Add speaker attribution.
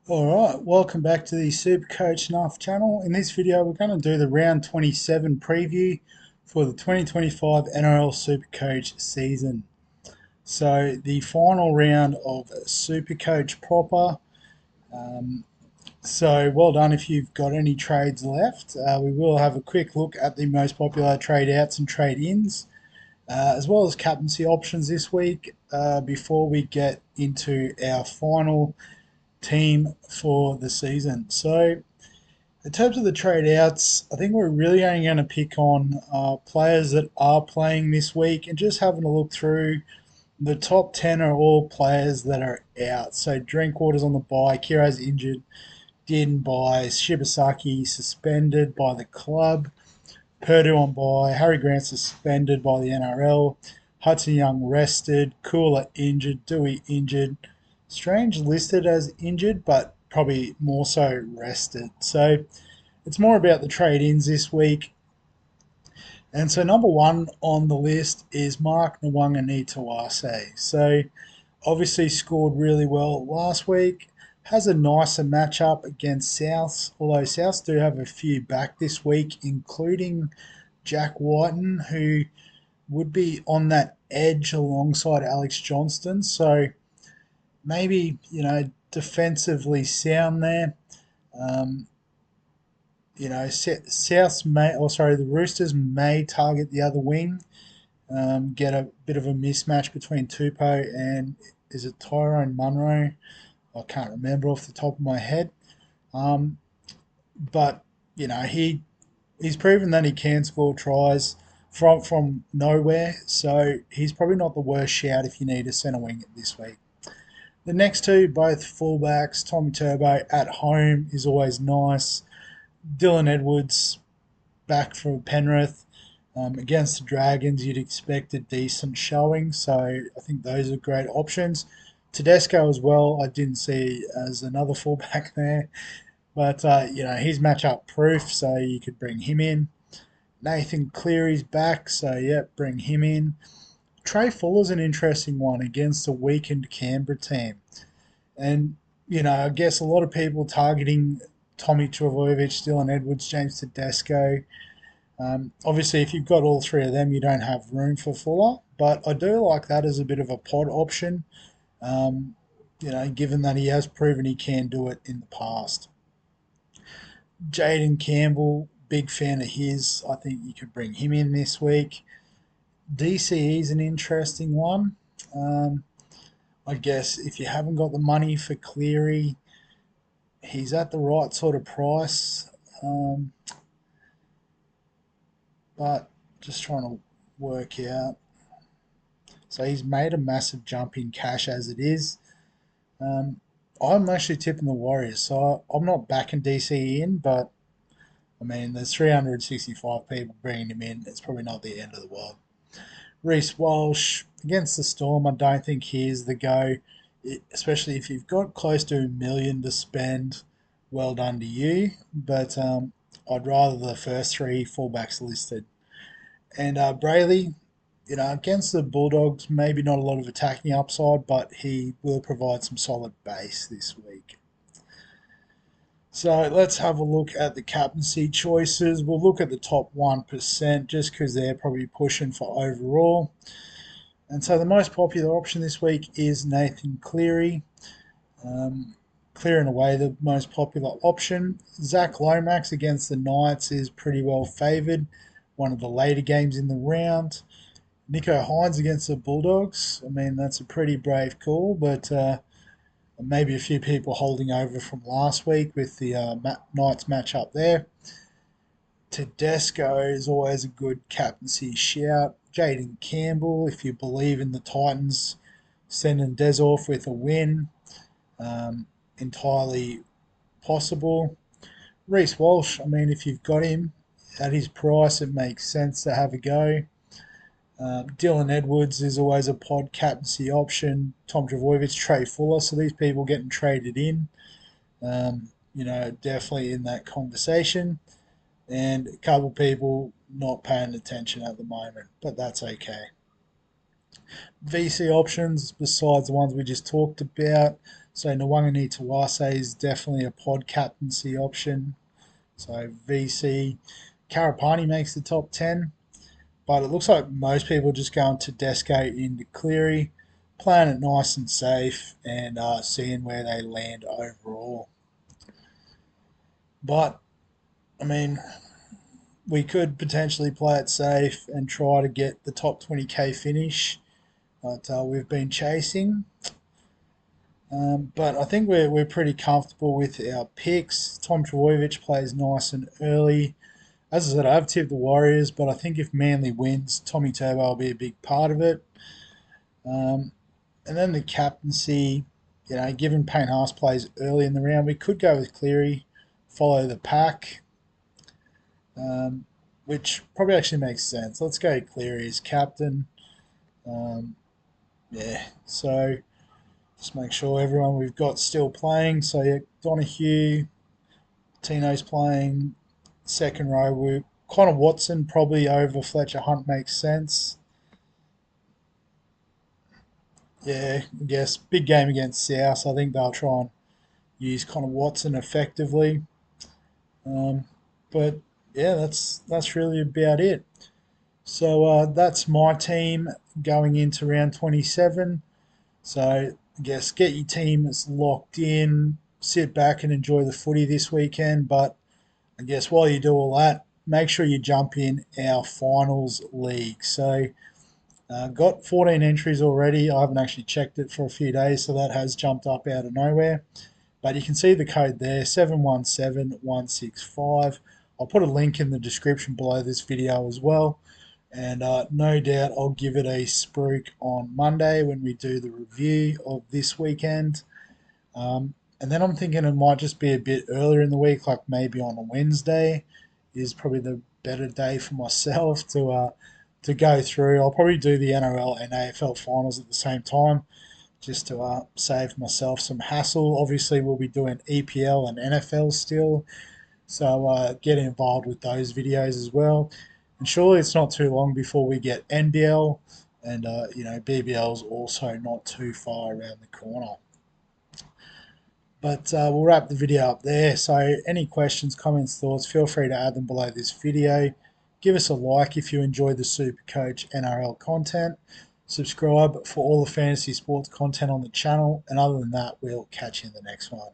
Speaker 1: Alright, welcome back to the Supercoach Nuff channel. In this video we're going to do the round 27 preview for the 2025 NRL Supercoach season. So the final round of Supercoach proper. So well done if you've got any trades left. We will have a quick look at the most popular trade outs and trade ins, as well as captaincy options this week, before we get into our final team for the season. So in terms of the trade outs, I think we're really only going to pick on players that are playing this week, and just having a look through the top 10 are all players that are out. So Drinkwater's on the bye, Kira's injured, Din bye, Shibasaki suspended by the club, Purdue on bye, Harry Grant suspended by the NRL, Hudson Young rested, Cooler injured, Dewey injured, Strange listed as injured, but probably more so rested. So it's more about the trade-ins this week. And so number one on the list is Mark Nwanganitawase. So obviously scored really well last week. Has a nicer matchup against Souths, although Souths do have a few back this week, including Jack Whiten, who would be on that edge alongside Alex Johnston. So maybe, defensively sound there. Souths may, the Roosters may target the other wing, get a bit of a mismatch between Tupou and, is it Tyrone Munro? I can't remember off the top of my head. But, he's proven that he can score tries from nowhere, so he's probably not the worst shout if you need a centre wing this week. The next two, both fullbacks. Tommy Turbo at home is always nice. Dylan Edwards back for Penrith. Against the Dragons, you'd expect a decent showing, so I think those are great options. Tedesco as well, I didn't see as another fullback there, but he's matchup proof, so you could bring him in. Nathan Cleary's back, so yeah, bring him in. Trey Fuller's an interesting one against a weakened Canberra team. And, I guess a lot of people targeting Tommy Trbojevic, Dylan Edwards, James Tedesco. Obviously, if you've got all three of them, you don't have room for Fuller. But I do like that as a bit of a pod option, given that he has proven he can do it in the past. Jaden Campbell, big fan of his. I think you could bring him in this week. DCE is an interesting one. I guess if you haven't got the money for Cleary, he's at the right sort of price. But just trying to work out. So he's made a massive jump in cash as it is. I'm actually tipping the Warriors, so I'm not backing DCE in, but I mean, there's 365 people bringing him in. It's probably not the end of the world. Reece Walsh against the Storm, I don't think he is the go, especially if you've got close to $1 million to spend. Well done to you, but I'd rather the first three fullbacks listed. And Brayley, against the Bulldogs, maybe not a lot of attacking upside, but he will provide some solid base this week. So let's have a look at the captaincy choices. We'll look at the top 1% just because they're probably pushing for overall. And so the most popular option this week is Nathan Cleary. Clearing away the most popular option. Zach Lomax against the Knights is pretty well favoured. One of the later games in the round. Nico Hines against the Bulldogs. I mean, that's a pretty brave call, but maybe a few people holding over from last week with the Knights match up there. Tedesco is always a good captaincy shout. Jaden Campbell, if you believe in the Titans, sending Des off with a win. Entirely possible. Reece Walsh, I mean, if you've got him at his price, it makes sense to have a go. Dylan Edwards is always a pod captaincy option. Tom Trbojevic, Trey Fuller. So these people getting traded in, definitely in that conversation. And a couple people not paying attention at the moment, but that's okay. VC options, besides the ones we just talked about, so Nwangani Tawase is definitely a pod captaincy option. So VC, Karapani makes the top 10, but it looks like most people are just going to Tedesco into Cleary, playing it nice and safe, and seeing where they land overall. But, I mean, we could potentially play it safe and try to get the top 20k finish that we've been chasing. But I think we're pretty comfortable with our picks. Tom Trbojevic plays nice and early. As I said, I've tipped the Warriors, but I think if Manly wins, Tommy Turbo will be a big part of it. Um, and then the captaincy, given Payne Haas plays early in the round, we could go with Cleary, follow the pack, um, which probably actually makes sense. Let's go Cleary as captain. Um, yeah, so just make sure everyone we've got still playing. So yeah, Donahue, Tino's playing second row. Connor Watson probably over Fletcher Hunt makes sense. Yeah, I guess big game against South. I think they'll try and use Connor Watson effectively. Um, but yeah, that's really about it. So that's my team going into round 27. So I guess get your teams locked in, sit back and enjoy the footy this weekend. But I guess while you do all that, make sure you jump in our finals league. So got 14 entries already. I haven't actually checked it for a few days, so that has jumped up out of nowhere. But you can see the code there, 717165. I'll put a link in the description below this video as well. And no doubt I'll give it a spruik on Monday when we do the review of this weekend. And then I'm thinking it might just be a bit earlier in the week, like maybe on a Wednesday is probably the better day for myself to go through. I'll probably do the NRL and AFL finals at the same time just to save myself some hassle. Obviously, we'll be doing EPL and NFL still, so get involved with those videos as well. And surely it's not too long before we get NBL, and BBL is also not too far around the corner. But we'll wrap the video up there. So any questions, comments, thoughts, feel free to add them below this video. Give us a like if you enjoyed the Supercoach NRL content. Subscribe for all the fantasy sports content on the channel. And other than that, we'll catch you in the next one.